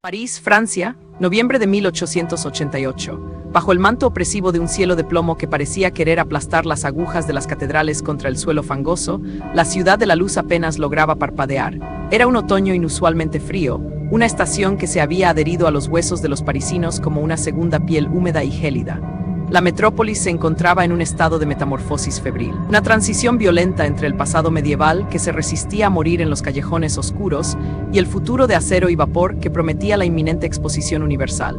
París, Francia, noviembre de 1888. Bajo el manto opresivo de un cielo de plomo que parecía querer aplastar las agujas de las catedrales contra el suelo fangoso, la ciudad de la luz apenas lograba parpadear. Era un otoño inusualmente frío, una estación que se había adherido a los huesos de los parisinos como una segunda piel húmeda y gélida. La metrópolis se encontraba en un estado de metamorfosis febril. Una transición violenta entre el pasado medieval, que se resistía a morir en los callejones oscuros, y el futuro de acero y vapor que prometía la inminente exposición universal.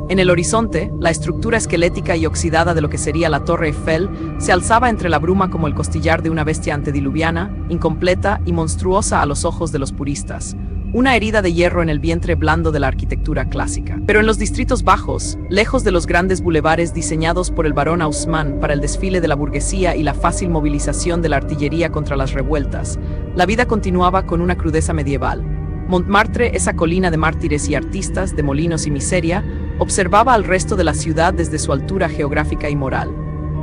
En el horizonte, la estructura esquelética y oxidada de lo que sería la Torre Eiffel se alzaba entre la bruma como el costillar de una bestia antediluviana, incompleta y monstruosa a los ojos de los puristas. Una herida de hierro en el vientre blando de la arquitectura clásica. Pero en los distritos bajos, lejos de los grandes bulevares diseñados por el barón Haussmann para el desfile de la burguesía y la fácil movilización de la artillería contra las revueltas, la vida continuaba con una crudeza medieval. Montmartre, esa colina de mártires y artistas, de molinos y miseria, observaba al resto de la ciudad desde su altura geográfica y moral.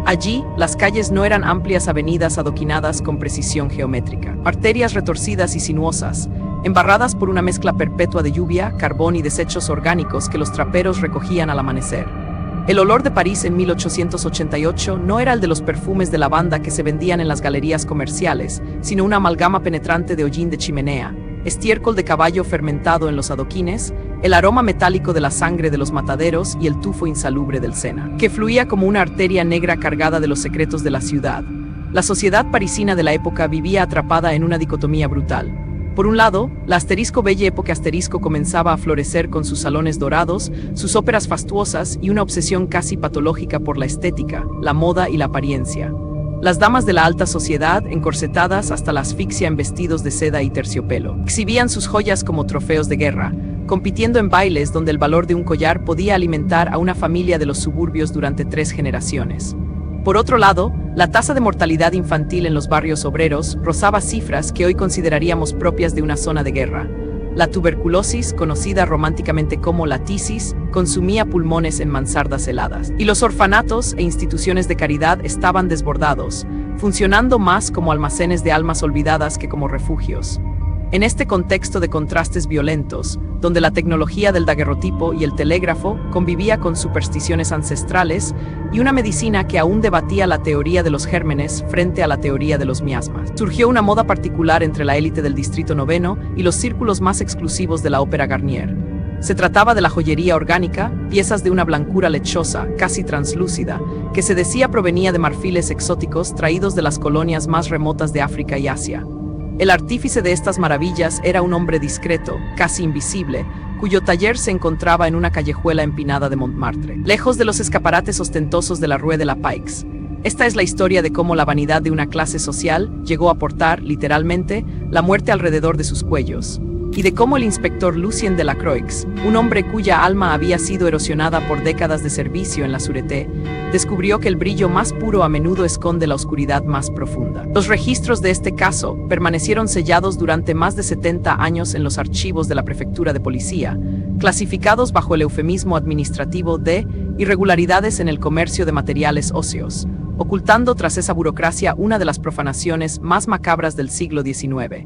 Allí, las calles no eran amplias avenidas adoquinadas con precisión geométrica. Arterias retorcidas y sinuosas, embarradas por una mezcla perpetua de lluvia, carbón y desechos orgánicos que los traperos recogían al amanecer. El olor de París en 1888 no era el de los perfumes de lavanda que se vendían en las galerías comerciales, sino una amalgama penetrante de hollín de chimenea, estiércol de caballo fermentado en los adoquines, el aroma metálico de la sangre de los mataderos y el tufo insalubre del Sena, que fluía como una arteria negra cargada de los secretos de la ciudad. La sociedad parisina de la época vivía atrapada en una dicotomía brutal. Por un lado, la Belle Époque comenzaba a florecer con sus salones dorados, sus óperas fastuosas y una obsesión casi patológica por la estética, la moda y la apariencia. Las damas de la alta sociedad, encorsetadas hasta la asfixia en vestidos de seda y terciopelo, exhibían sus joyas como trofeos de guerra, compitiendo en bailes donde el valor de un collar podía alimentar a una familia de los suburbios durante 3 generaciones. Por otro lado, la tasa de mortalidad infantil en los barrios obreros rozaba cifras que hoy consideraríamos propias de una zona de guerra. La tuberculosis, conocida románticamente como la tisis, consumía pulmones en mansardas heladas. Y los orfanatos e instituciones de caridad estaban desbordados, funcionando más como almacenes de almas olvidadas que como refugios. En este contexto de contrastes violentos, donde la tecnología del daguerrotipo y el telégrafo convivía con supersticiones ancestrales y una medicina que aún debatía la teoría de los gérmenes frente a la teoría de los miasmas, surgió una moda particular entre la élite del Distrito Noveno y los círculos más exclusivos de la ópera Garnier. Se trataba de la joyería orgánica, piezas de una blancura lechosa, casi translúcida, que se decía provenía de marfiles exóticos traídos de las colonias más remotas de África y Asia. El artífice de estas maravillas era un hombre discreto, casi invisible, cuyo taller se encontraba en una callejuela empinada de Montmartre, lejos de los escaparates ostentosos de la Rue de la Paix. Esta es la historia de cómo la vanidad de una clase social llegó a portar, literalmente, la muerte alrededor de sus cuellos, y de cómo el inspector Lucien Delacroix, un hombre cuya alma había sido erosionada por décadas de servicio en la Sûreté, descubrió que el brillo más puro a menudo esconde la oscuridad más profunda. Los registros de este caso permanecieron sellados durante más de 70 años en los archivos de la Prefectura de Policía, clasificados bajo el eufemismo administrativo de irregularidades en el comercio de materiales óseos, ocultando tras esa burocracia una de las profanaciones más macabras del siglo XIX.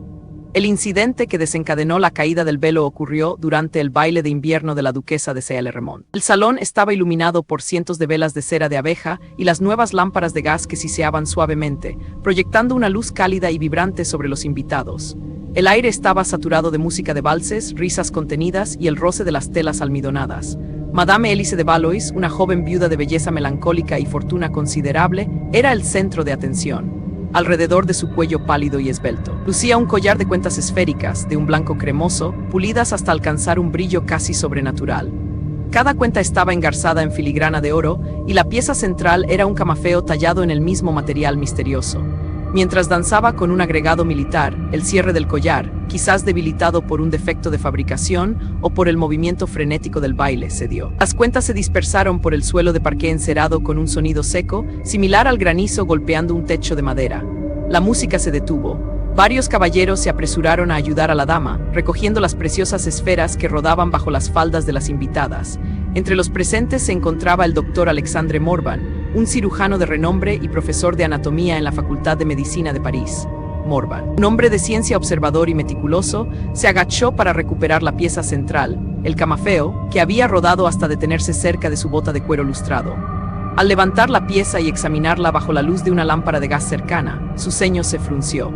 El incidente que desencadenó la caída del velo ocurrió durante el baile de invierno de la duquesa de Saint-Lermont. El salón estaba iluminado por cientos de velas de cera de abeja y las nuevas lámparas de gas que siseaban suavemente, proyectando una luz cálida y vibrante sobre los invitados. El aire estaba saturado de música de valses, risas contenidas y el roce de las telas almidonadas. Madame Élise de Valois, una joven viuda de belleza melancólica y fortuna considerable, era el centro de atención. Alrededor de su cuello pálido y esbelto lucía un collar de cuentas esféricas, de un blanco cremoso, pulidas hasta alcanzar un brillo casi sobrenatural. Cada cuenta estaba engarzada en filigrana de oro, y la pieza central era un camafeo tallado en el mismo material misterioso. Mientras danzaba con un agregado militar, el cierre del collar, quizás debilitado por un defecto de fabricación o por el movimiento frenético del baile, cedió. Las cuentas se dispersaron por el suelo de parqué encerado con un sonido seco, similar al granizo golpeando un techo de madera. La música se detuvo. Varios caballeros se apresuraron a ayudar a la dama, recogiendo las preciosas esferas que rodaban bajo las faldas de las invitadas. Entre los presentes se encontraba el doctor Alexandre Morvan, un cirujano de renombre y profesor de anatomía en la Facultad de Medicina de París. Morvan, un hombre de ciencia observador y meticuloso, se agachó para recuperar la pieza central, el camafeo, que había rodado hasta detenerse cerca de su bota de cuero lustrado. Al levantar la pieza y examinarla bajo la luz de una lámpara de gas cercana, su ceño se frunció.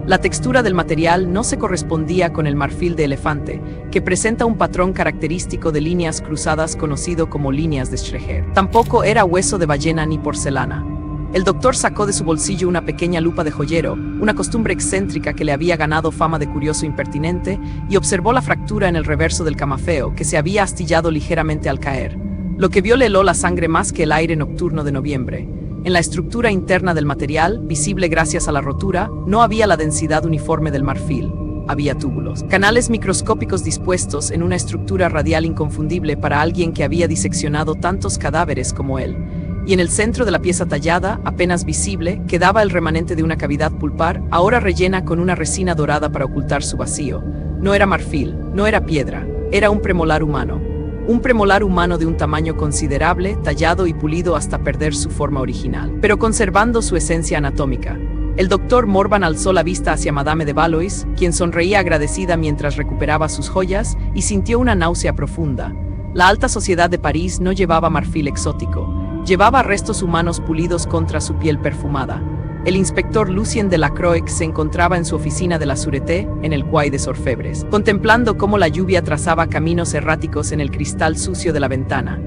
La textura del material no se correspondía con el marfil de elefante, que presenta un patrón característico de líneas cruzadas conocido como líneas de Schreger. Tampoco era hueso de ballena ni porcelana. El doctor sacó de su bolsillo una pequeña lupa de joyero, una costumbre excéntrica que le había ganado fama de curioso impertinente, y observó la fractura en el reverso del camafeo, que se había astillado ligeramente al caer. Lo que vio le heló la sangre más que el aire nocturno de noviembre. En la estructura interna del material, visible gracias a la rotura, no había la densidad uniforme del marfil. Había túbulos, canales microscópicos dispuestos en una estructura radial inconfundible para alguien que había diseccionado tantos cadáveres como él. Y en el centro de la pieza tallada, apenas visible, quedaba el remanente de una cavidad pulpar, ahora rellena con una resina dorada para ocultar su vacío. No era marfil, no era piedra, era un premolar humano. Un premolar humano de un tamaño considerable, tallado y pulido hasta perder su forma original, pero conservando su esencia anatómica. El doctor Morvan alzó la vista hacia Madame de Valois, quien sonreía agradecida mientras recuperaba sus joyas, y sintió una náusea profunda. La alta sociedad de París no llevaba marfil exótico. Llevaba restos humanos pulidos contra su piel perfumada. El inspector Lucien Delacroix se encontraba en su oficina de la Sûreté, en el Quai des Orfebres, contemplando cómo la lluvia trazaba caminos erráticos en el cristal sucio de la ventana.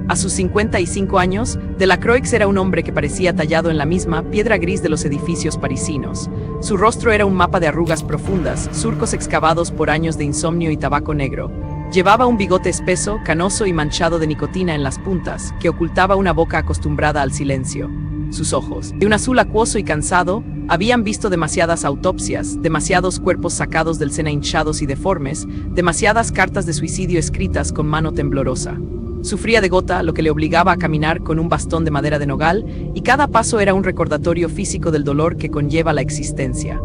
A sus 55 años, Delacroix era un hombre que parecía tallado en la misma piedra gris de los edificios parisinos. Su rostro era un mapa de arrugas profundas, surcos excavados por años de insomnio y tabaco negro. Llevaba un bigote espeso, canoso y manchado de nicotina en las puntas, que ocultaba una boca acostumbrada al silencio. Sus ojos, de un azul acuoso y cansado, habían visto demasiadas autopsias, demasiados cuerpos sacados del seno hinchados y deformes, demasiadas cartas de suicidio escritas con mano temblorosa. Sufría de gota, lo que le obligaba a caminar con un bastón de madera de nogal, y cada paso era un recordatorio físico del dolor que conlleva la existencia.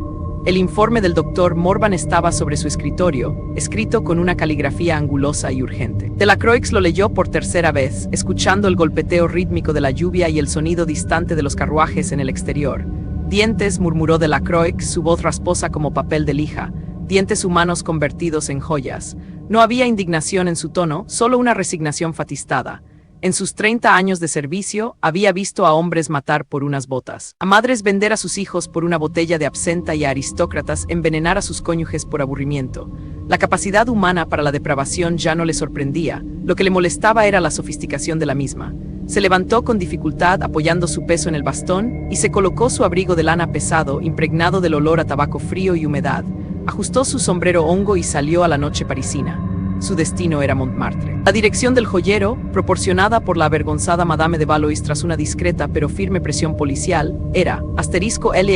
El informe del doctor Morvan estaba sobre su escritorio, escrito con una caligrafía angulosa y urgente. Delacroix lo leyó por tercera vez, escuchando el golpeteo rítmico de la lluvia y el sonido distante de los carruajes en el exterior. Dientes, murmuró Delacroix, su voz rasposa como papel de lija, dientes humanos convertidos en joyas. No había indignación en su tono, solo una resignación fatistada. En sus 30 años de servicio, había visto a hombres matar por unas botas, a madres vender a sus hijos por una botella de absenta y a aristócratas envenenar a sus cónyuges por aburrimiento. La capacidad humana para la depravación ya no le sorprendía, lo que le molestaba era la sofisticación de la misma. Se levantó con dificultad apoyando su peso en el bastón y se colocó su abrigo de lana pesado, impregnado del olor a tabaco frío y humedad. Ajustó su sombrero hongo y salió a la noche parisina. Su destino era Montmartre. La dirección del joyero, proporcionada por la avergonzada Madame de Valois tras una discreta pero firme presión policial, era *L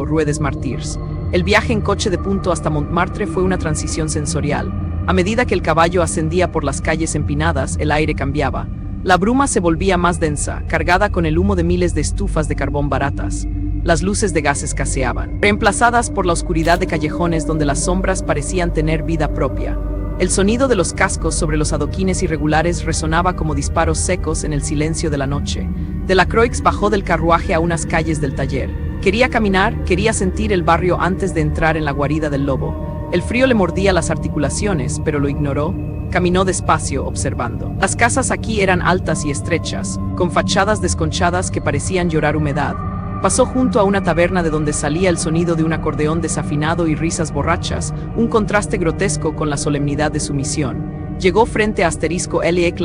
Rue des Martyrs. El viaje en coche de punto hasta Montmartre fue una transición sensorial. A medida que el caballo ascendía por las calles empinadas, el aire cambiaba. La bruma se volvía más densa, cargada con el humo de miles de estufas de carbón baratas. Las luces de gas escaseaban, reemplazadas por la oscuridad de callejones donde las sombras parecían tener vida propia. El sonido de los cascos sobre los adoquines irregulares resonaba como disparos secos en el silencio de la noche. Delacroix bajó del carruaje a unas calles del taller. Quería caminar, quería sentir el barrio antes de entrar en la guarida del lobo. El frío le mordía las articulaciones, pero lo ignoró. Caminó despacio, observando. Las casas aquí eran altas y estrechas, con fachadas desconchadas que parecían llorar humedad. Pasó junto a una taberna de donde salía el sonido de un acordeón desafinado y risas borrachas, un contraste grotesco con la solemnidad de su misión. Llegó frente a *L.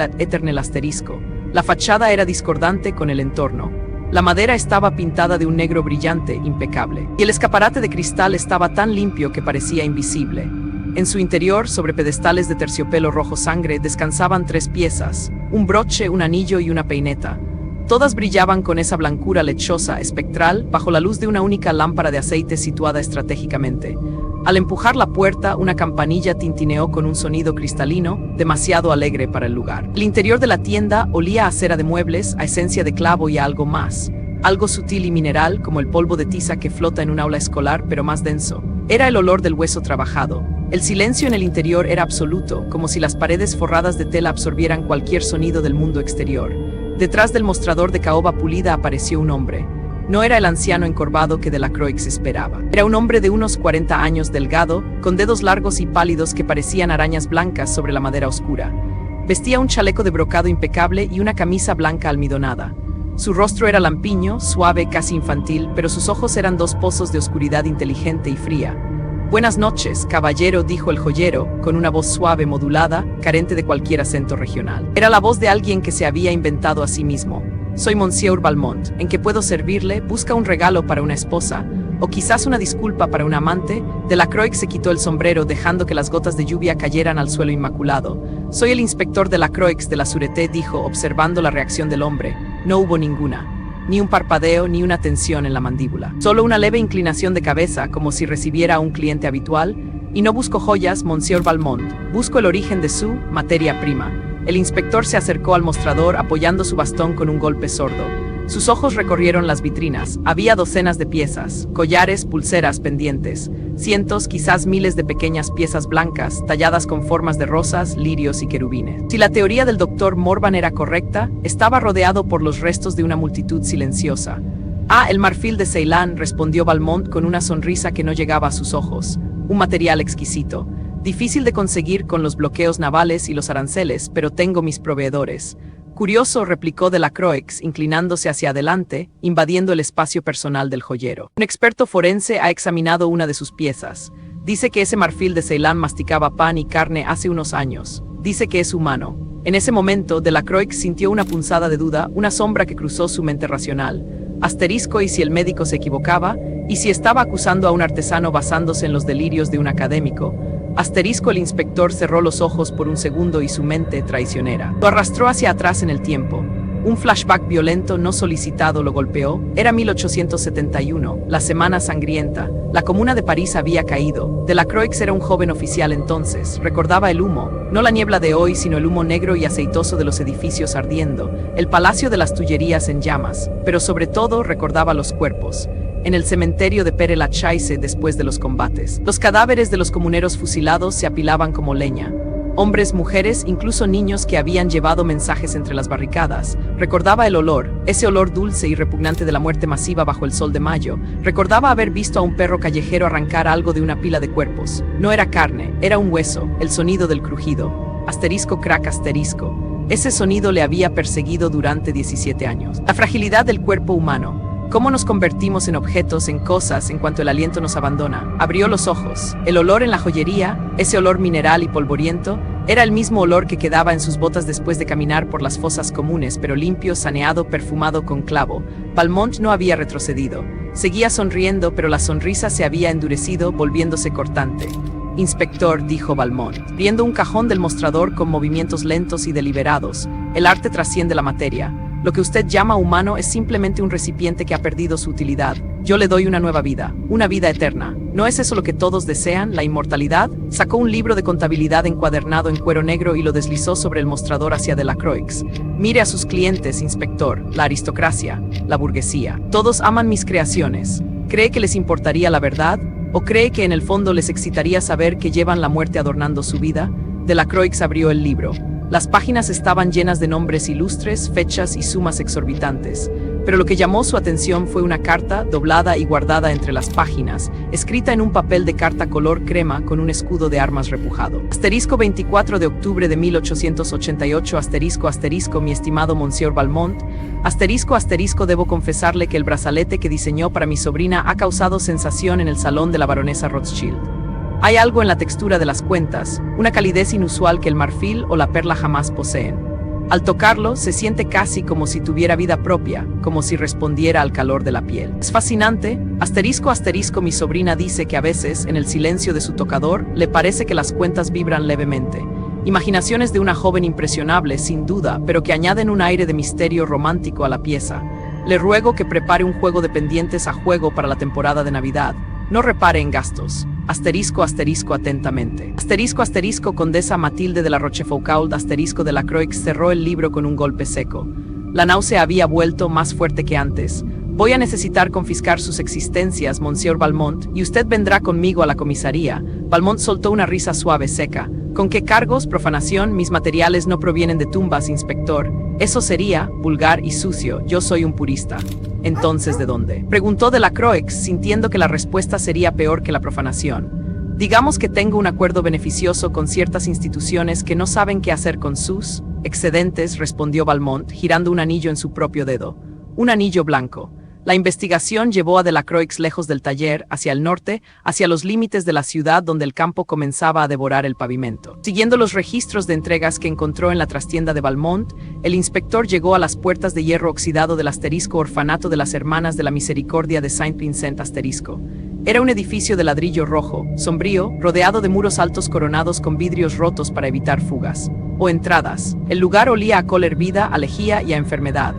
La fachada era discordante con el entorno. La madera estaba pintada de un negro brillante, impecable, y el escaparate de cristal estaba tan limpio que parecía invisible. En su interior, sobre pedestales de terciopelo rojo sangre, descansaban 3 piezas, un broche, un anillo y una peineta. Todas brillaban con esa blancura lechosa, espectral, bajo la luz de una única lámpara de aceite situada estratégicamente. Al empujar la puerta, una campanilla tintineó con un sonido cristalino, demasiado alegre para el lugar. El interior de la tienda olía a cera de muebles, a esencia de clavo y a algo más. Algo sutil y mineral, como el polvo de tiza que flota en un aula escolar, pero más denso. Era el olor del hueso trabajado. El silencio en el interior era absoluto, como si las paredes forradas de tela absorbieran cualquier sonido del mundo exterior. Detrás del mostrador de caoba pulida apareció un hombre. No era el anciano encorvado que Delacroix esperaba. Era un hombre de unos 40 años, delgado, con dedos largos y pálidos que parecían arañas blancas sobre la madera oscura. Vestía un chaleco de brocado impecable y una camisa blanca almidonada. Su rostro era lampiño, suave, casi infantil, pero sus ojos eran dos pozos de oscuridad inteligente y fría. «Buenas noches, caballero», dijo el joyero, con una voz suave, modulada, carente de cualquier acento regional. Era la voz de alguien que se había inventado a sí mismo. «Soy Monsieur Valmont. ¿En qué puedo servirle? ¿Busca un regalo para una esposa? ¿O quizás una disculpa para un amante?» Delacroix se quitó el sombrero, dejando que las gotas de lluvia cayeran al suelo inmaculado. «Soy el inspector Delacroix de la Sûreté», dijo, observando la reacción del hombre. No hubo ninguna. Ni un parpadeo, ni una tensión en la mandíbula. Solo una leve inclinación de cabeza, como si recibiera a un cliente habitual. «Y no busco joyas, Monsieur Valmont. Busco el origen de su materia prima». El inspector se acercó al mostrador, apoyando su bastón con un golpe sordo. Sus ojos recorrieron las vitrinas. Había docenas de piezas, collares, pulseras, pendientes, cientos, quizás miles de pequeñas piezas blancas, talladas con formas de rosas, lirios y querubines. Si la teoría del doctor Morvan era correcta, estaba rodeado por los restos de una multitud silenciosa. «Ah, el marfil de Ceilán», respondió Valmont con una sonrisa que no llegaba a sus ojos. «Un material exquisito. Difícil de conseguir con los bloqueos navales y los aranceles, pero tengo mis proveedores». «Curioso», replicó Delacroix, inclinándose hacia adelante, invadiendo el espacio personal del joyero. «Un experto forense ha examinado una de sus piezas. Dice que ese marfil de Ceilán masticaba pan y carne hace unos años. Dice que es humano». En ese momento, Delacroix sintió una punzada de duda, una sombra que cruzó su mente racional. Asterisco, ¿y si el médico se equivocaba? ¿Y si estaba acusando a un artesano basándose en los delirios de un académico? Asterisco, el inspector cerró los ojos por un segundo y su mente traicionera lo arrastró hacia atrás en el tiempo. Un flashback violento no solicitado lo golpeó. Era 1871, la semana sangrienta. La Comuna de París había caído. Delacroix era un joven oficial entonces. Recordaba el humo, no la niebla de hoy, sino el humo negro y aceitoso de los edificios ardiendo, el Palacio de las Tullerías en llamas, pero sobre todo recordaba los cuerpos. En el cementerio de Père Lachaise después de los combates. Los cadáveres de los comuneros fusilados se apilaban como leña. Hombres, mujeres, incluso niños que habían llevado mensajes entre las barricadas. Recordaba el olor, ese olor dulce y repugnante de la muerte masiva bajo el sol de mayo. Recordaba haber visto a un perro callejero arrancar algo de una pila de cuerpos. No era carne, era un hueso, el sonido del crujido. Asterisco, crack, asterisco. Ese sonido le había perseguido durante 17 años. La fragilidad del cuerpo humano. ¿Cómo nos convertimos en objetos, en cosas, en cuanto el aliento nos abandona? Abrió los ojos. El olor en la joyería, ese olor mineral y polvoriento, era el mismo olor que quedaba en sus botas después de caminar por las fosas comunes, pero limpio, saneado, perfumado con clavo. Valmont no había retrocedido. Seguía sonriendo, pero la sonrisa se había endurecido, volviéndose cortante. «Inspector», dijo Valmont, abriendo un cajón del mostrador con movimientos lentos y deliberados. «El arte trasciende la materia. Lo que usted llama humano es simplemente un recipiente que ha perdido su utilidad. Yo le doy una nueva vida, una vida eterna. ¿No es eso lo que todos desean, la inmortalidad?» Sacó un libro de contabilidad encuadernado en cuero negro y lo deslizó sobre el mostrador hacia Delacroix. «Mire a sus clientes, inspector, la aristocracia, la burguesía. Todos aman mis creaciones. ¿Cree que les importaría la verdad? ¿O cree que en el fondo les excitaría saber que llevan la muerte adornando su vida?» Delacroix abrió el libro. Las páginas estaban llenas de nombres ilustres, fechas y sumas exorbitantes. Pero lo que llamó su atención fue una carta, doblada y guardada entre las páginas, escrita en un papel de carta color crema con un escudo de armas repujado. Asterisco 24 de octubre de 1888, asterisco, asterisco, mi estimado Monsieur Valmont. Asterisco, asterisco, debo confesarle que el brazalete que diseñó para mi sobrina ha causado sensación en el salón de la baronesa Rothschild. Hay algo en la textura de las cuentas, una calidez inusual que el marfil o la perla jamás poseen. Al tocarlo, se siente casi como si tuviera vida propia, como si respondiera al calor de la piel. Es fascinante. Asterisco, asterisco, mi sobrina dice que a veces, en el silencio de su tocador, le parece que las cuentas vibran levemente. Imaginaciones de una joven impresionable, sin duda, pero que añaden un aire de misterio romántico a la pieza. Le ruego que prepare un juego de pendientes a juego para la temporada de Navidad. No repare en gastos. Asterisco, asterisco, atentamente. Asterisco, asterisco, condesa Matilde de la Rochefoucauld, asterisco. Delacroix cerró el libro con un golpe seco. La náusea había vuelto más fuerte que antes. Voy a necesitar confiscar sus existencias, Monsieur Valmont, y usted vendrá conmigo a la comisaría. Valmont soltó una risa suave, seca. ¿Con qué cargos? Profanación. Mis materiales no provienen de tumbas, inspector. Eso sería vulgar y sucio. Yo soy un purista. Entonces, ¿de dónde? Preguntó Delacroix, sintiendo que la respuesta sería peor que la profanación. Digamos que tengo un acuerdo beneficioso con ciertas instituciones que no saben qué hacer con sus excedentes, respondió Valmont, girando un anillo en su propio dedo. Un anillo blanco. La investigación llevó a Delacroix lejos del taller, hacia el norte, hacia los límites de la ciudad donde el campo comenzaba a devorar el pavimento. Siguiendo los registros de entregas que encontró en la trastienda de Valmont, el inspector llegó a las puertas de hierro oxidado del asterisco Orfanato de las Hermanas de la Misericordia de Saint Vincent asterisco. Era un edificio de ladrillo rojo, sombrío, rodeado de muros altos coronados con vidrios rotos para evitar fugas o entradas. El lugar olía a col hervida, a lejía y a enfermedad.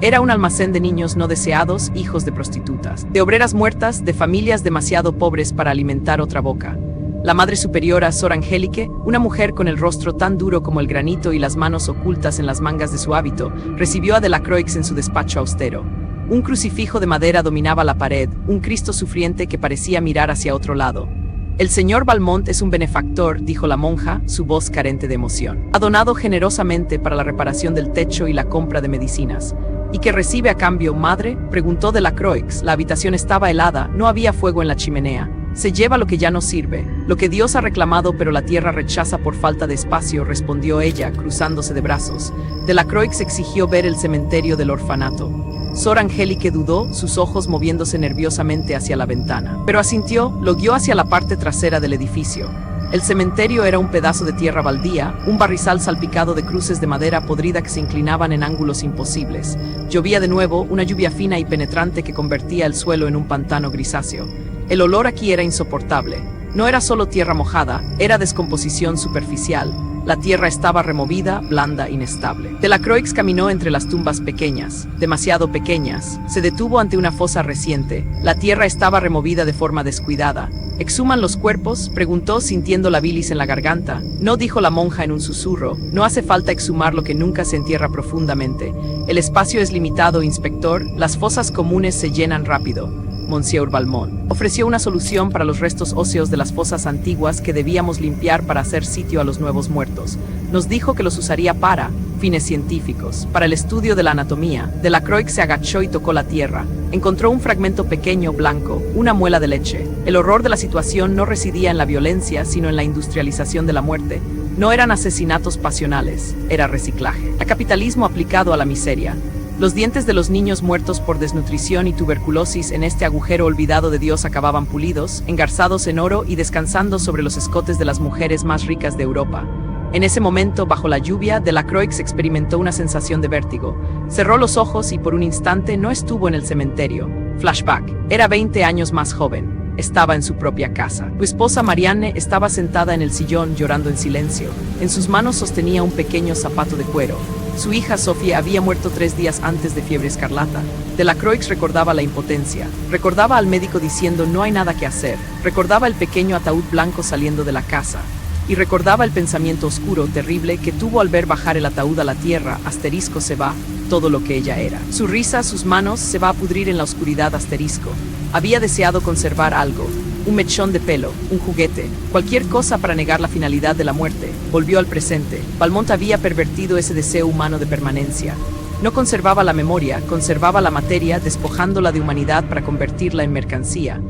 Era un almacén de niños no deseados, hijos de prostitutas, de obreras muertas, de familias demasiado pobres para alimentar otra boca. La madre superiora, Sor Angélique, una mujer con el rostro tan duro como el granito y las manos ocultas en las mangas de su hábito, recibió a Delacroix en su despacho austero. Un crucifijo de madera dominaba la pared, un Cristo sufriente que parecía mirar hacia otro lado. El señor Valmont es un benefactor, dijo la monja, su voz carente de emoción. Ha donado generosamente para la reparación del techo y la compra de medicinas. ¿Y qué recibe a cambio, madre?, preguntó Delacroix. La habitación estaba helada, no había fuego en la chimenea. Se lleva lo que ya no sirve, lo que Dios ha reclamado pero la tierra rechaza por falta de espacio, respondió ella, cruzándose de brazos. Delacroix exigió ver el cementerio del orfanato. Sor Angélique dudó, sus ojos moviéndose nerviosamente hacia la ventana. Pero asintió, lo guió hacia la parte trasera del edificio. El cementerio era un pedazo de tierra baldía, un barrizal salpicado de cruces de madera podrida que se inclinaban en ángulos imposibles. Llovía de nuevo, una lluvia fina y penetrante que convertía el suelo en un pantano grisáceo. El olor aquí era insoportable. No era solo tierra mojada, era descomposición superficial. La tierra estaba removida, blanda, inestable. Delacroix caminó entre las tumbas pequeñas, demasiado pequeñas. Se detuvo ante una fosa reciente. La tierra estaba removida de forma descuidada. ¿Exhuman los cuerpos?, preguntó, sintiendo la bilis en la garganta. No, dijo la monja en un susurro. No hace falta exhumar lo que nunca se entierra profundamente. El espacio es limitado, inspector. Las fosas comunes se llenan rápido. Monsieur Valmont ofreció una solución para los restos óseos de las fosas antiguas que debíamos limpiar para hacer sitio a los nuevos muertos. Nos dijo que los usaría para fines científicos, para el estudio de la anatomía. Delacroix se agachó y tocó la tierra. Encontró un fragmento pequeño, blanco, una muela de leche. El horror de la situación no residía en la violencia, sino en la industrialización de la muerte. No eran asesinatos pasionales, era reciclaje. El capitalismo aplicado a la miseria. Los dientes de los niños muertos por desnutrición y tuberculosis en este agujero olvidado de Dios acababan pulidos, engarzados en oro y descansando sobre los escotes de las mujeres más ricas de Europa. En ese momento, bajo la lluvia, Delacroix experimentó una sensación de vértigo. Cerró los ojos y por un instante no estuvo en el cementerio. Flashback. Era 20 años más joven. Estaba en su propia casa. Su esposa Marianne estaba sentada en el sillón llorando en silencio. En sus manos sostenía un pequeño zapato de cuero. Su hija Sofía había muerto 3 días antes de fiebre escarlata. Delacroix recordaba la impotencia. Recordaba al médico diciendo no hay nada que hacer. Recordaba el pequeño ataúd blanco saliendo de la casa. Y recordaba el pensamiento oscuro, terrible, que tuvo al ver bajar el ataúd a la tierra, asterisco se va, todo lo que ella era. Su risa, sus manos, se va a pudrir en la oscuridad, asterisco. Había deseado conservar algo, un mechón de pelo, un juguete, cualquier cosa para negar la finalidad de la muerte. Volvió al presente. Valmont había pervertido ese deseo humano de permanencia. No conservaba la memoria, conservaba la materia, despojándola de humanidad para convertirla en mercancía.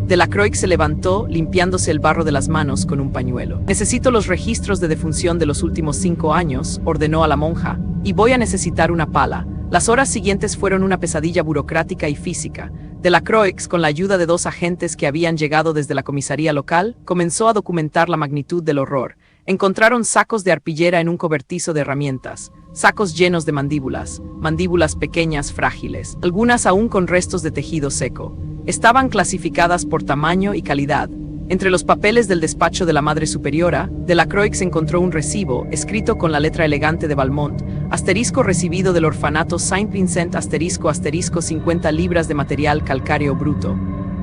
Delacroix se levantó, limpiándose el barro de las manos con un pañuelo. Necesito los registros de defunción de los últimos 5 años, ordenó a la monja, y voy a necesitar una pala. Las horas siguientes fueron una pesadilla burocrática y física. Delacroix, con la ayuda de 2 agentes que habían llegado desde la comisaría local, comenzó a documentar la magnitud del horror. Encontraron sacos de arpillera en un cobertizo de herramientas, sacos llenos de mandíbulas, mandíbulas pequeñas, frágiles, algunas aún con restos de tejido seco. Estaban clasificadas por tamaño y calidad. Entre los papeles del despacho de la Madre Superiora, Delacroix encontró un recibo, escrito con la letra elegante de Valmont, asterisco recibido del orfanato Saint Vincent, asterisco, asterisco 50 libras de material calcáreo bruto.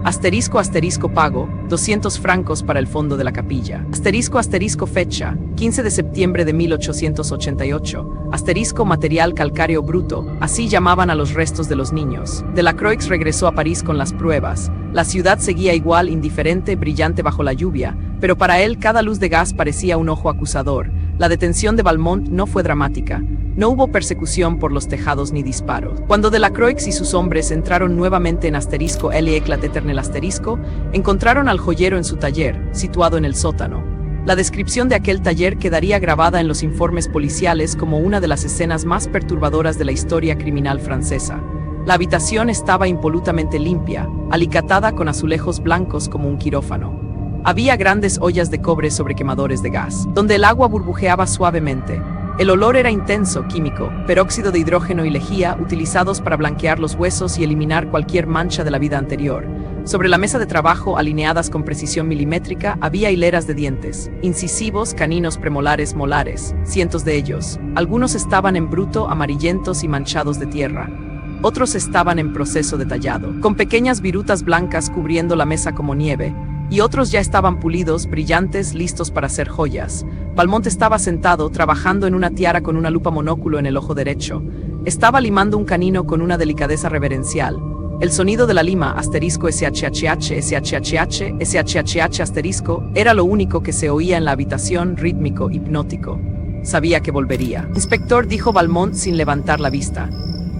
Asterisco, asterisco pago, 200 francos para el fondo de la capilla. Asterisco, asterisco fecha, 15 de septiembre de 1888. Asterisco material calcáreo bruto, así llamaban a los restos de los niños. Delacroix regresó a París con las pruebas. La ciudad seguía igual, indiferente, brillante bajo la lluvia, pero para él cada luz de gas parecía un ojo acusador. La detención de Valmont no fue dramática. No hubo persecución por los tejados ni disparos. Cuando Delacroix y sus hombres entraron nuevamente en asterisco L-Eclat Eternel asterisco, encontraron al joyero en su taller, situado en el sótano. La descripción de aquel taller quedaría grabada en los informes policiales como una de las escenas más perturbadoras de la historia criminal francesa. La habitación estaba impolutamente limpia, alicatada con azulejos blancos como un quirófano. Había grandes ollas de cobre sobre quemadores de gas, donde el agua burbujeaba suavemente. El olor era intenso, químico, peróxido de hidrógeno y lejía utilizados para blanquear los huesos y eliminar cualquier mancha de la vida anterior. Sobre la mesa de trabajo, alineadas con precisión milimétrica, había hileras de dientes, incisivos, caninos, premolares, molares, cientos de ellos. Algunos estaban en bruto, amarillentos y manchados de tierra. Otros estaban en proceso de tallado, con pequeñas virutas blancas cubriendo la mesa como nieve, y otros ya estaban pulidos, brillantes, listos para hacer joyas. Valmont estaba sentado, trabajando en una tiara con una lupa monóculo en el ojo derecho. Estaba limando un canino con una delicadeza reverencial. El sonido de la lima, asterisco SHHH, SHHH, SHHH asterisco, era lo único que se oía en la habitación, rítmico, hipnótico. Sabía que volvería. Inspector, dijo Valmont sin levantar la vista.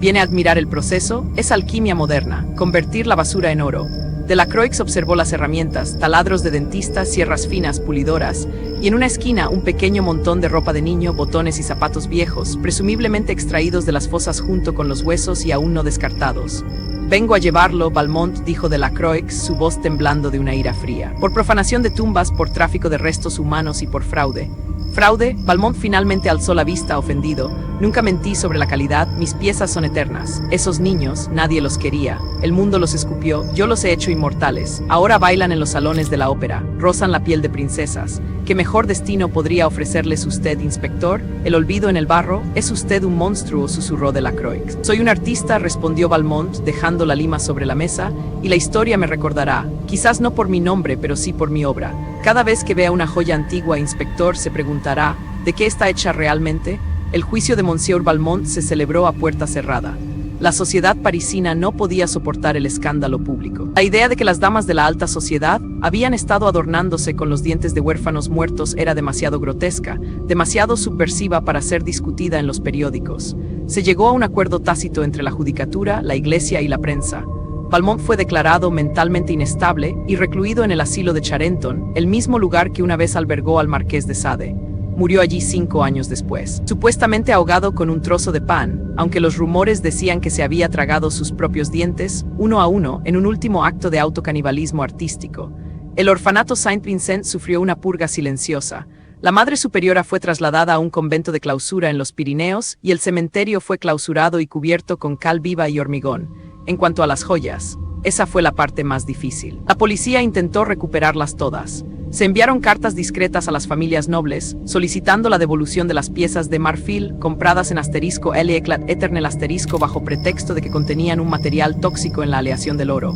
Viene a admirar el proceso, es alquimia moderna, convertir la basura en oro. Delacroix observó las herramientas, taladros de dentista, sierras finas, pulidoras, y en una esquina un pequeño montón de ropa de niño, botones y zapatos viejos, presumiblemente extraídos de las fosas junto con los huesos y aún no descartados. Vengo a llevarlo, Valmont, dijo Delacroix, su voz temblando de una ira fría. Por profanación de tumbas, por tráfico de restos humanos y por fraude. ¿Fraude? Valmont finalmente alzó la vista, ofendido. Nunca mentí sobre la calidad, mis piezas son eternas. Esos niños, nadie los quería. El mundo los escupió, yo los he hecho inmortales. Ahora bailan en los salones de la ópera, rozan la piel de princesas. ¿Qué mejor destino podría ofrecerles usted, inspector? ¿El olvido en el barro? ¿Es usted un monstruo?, susurró Delacroix. Soy un artista, respondió Valmont, dejando la lima sobre la mesa, y la historia me recordará, quizás no por mi nombre, pero sí por mi obra. Cada vez que vea una joya antigua, inspector, se preguntará, ¿de qué está hecha realmente? El juicio de Monsieur Valmont se celebró a puerta cerrada. La sociedad parisina no podía soportar el escándalo público. La idea de que las damas de la alta sociedad habían estado adornándose con los dientes de huérfanos muertos era demasiado grotesca, demasiado subversiva para ser discutida en los periódicos. Se llegó a un acuerdo tácito entre la judicatura, la iglesia y la prensa. Valmont fue declarado mentalmente inestable y recluido en el asilo de Charenton, el mismo lugar que una vez albergó al marqués de Sade. Murió allí 5 años después, supuestamente ahogado con un trozo de pan, aunque los rumores decían que se había tragado sus propios dientes, uno a uno, en un último acto de autocanibalismo artístico. El orfanato Saint-Vincent sufrió una purga silenciosa. La Madre Superiora fue trasladada a un convento de clausura en los Pirineos y el cementerio fue clausurado y cubierto con cal viva y hormigón. En cuanto a las joyas, esa fue la parte más difícil. La policía intentó recuperarlas todas. Se enviaron cartas discretas a las familias nobles, solicitando la devolución de las piezas de marfil compradas en asterisco L-Eclat Eternel asterisco bajo pretexto de que contenían un material tóxico en la aleación del oro.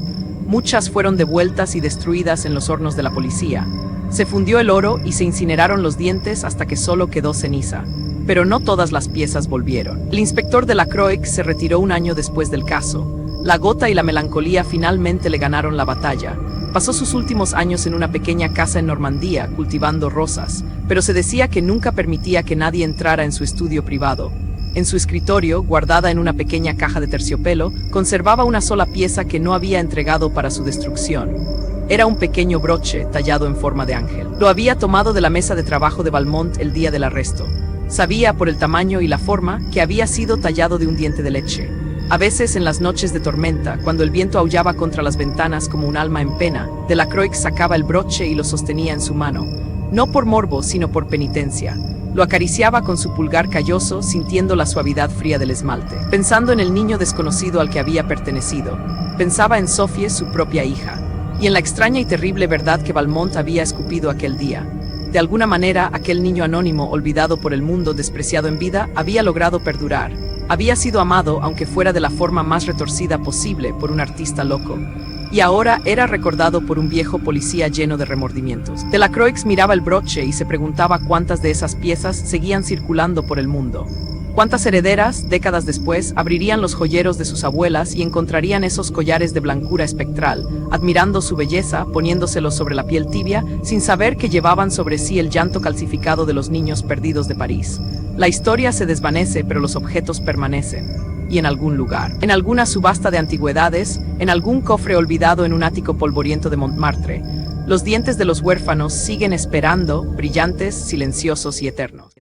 Muchas fueron devueltas y destruidas en los hornos de la policía. Se fundió el oro y se incineraron los dientes hasta que solo quedó ceniza. Pero no todas las piezas volvieron. El inspector Delacroix se retiró un año después del caso. La gota y la melancolía finalmente le ganaron la batalla. Pasó sus últimos años en una pequeña casa en Normandía, cultivando rosas, pero se decía que nunca permitía que nadie entrara en su estudio privado. En su escritorio, guardada en una pequeña caja de terciopelo, conservaba una sola pieza que no había entregado para su destrucción. Era un pequeño broche tallado en forma de ángel. Lo había tomado de la mesa de trabajo de Valmont el día del arresto. Sabía por el tamaño y la forma que había sido tallado de un diente de leche. A veces, en las noches de tormenta, cuando el viento aullaba contra las ventanas como un alma en pena, Delacroix sacaba el broche y lo sostenía en su mano. No por morbo, sino por penitencia. Lo acariciaba con su pulgar calloso, sintiendo la suavidad fría del esmalte. Pensando en el niño desconocido al que había pertenecido. Pensaba en Sophie, su propia hija. Y en la extraña y terrible verdad que Valmont había escupido aquel día. De alguna manera, aquel niño anónimo, olvidado por el mundo, despreciado en vida, había logrado perdurar. Había sido amado, aunque fuera de la forma más retorcida posible, por un artista loco. Y ahora era recordado por un viejo policía lleno de remordimientos. Delacroix miraba el broche y se preguntaba cuántas de esas piezas seguían circulando por el mundo. Cuántas herederas, décadas después, abrirían los joyeros de sus abuelas y encontrarían esos collares de blancura espectral, admirando su belleza, poniéndoselos sobre la piel tibia, sin saber que llevaban sobre sí el llanto calcificado de los niños perdidos de París. La historia se desvanece, pero los objetos permanecen. Y en algún lugar, en alguna subasta de antigüedades, en algún cofre olvidado en un ático polvoriento de Montmartre, los dientes de los huérfanos siguen esperando, brillantes, silenciosos y eternos.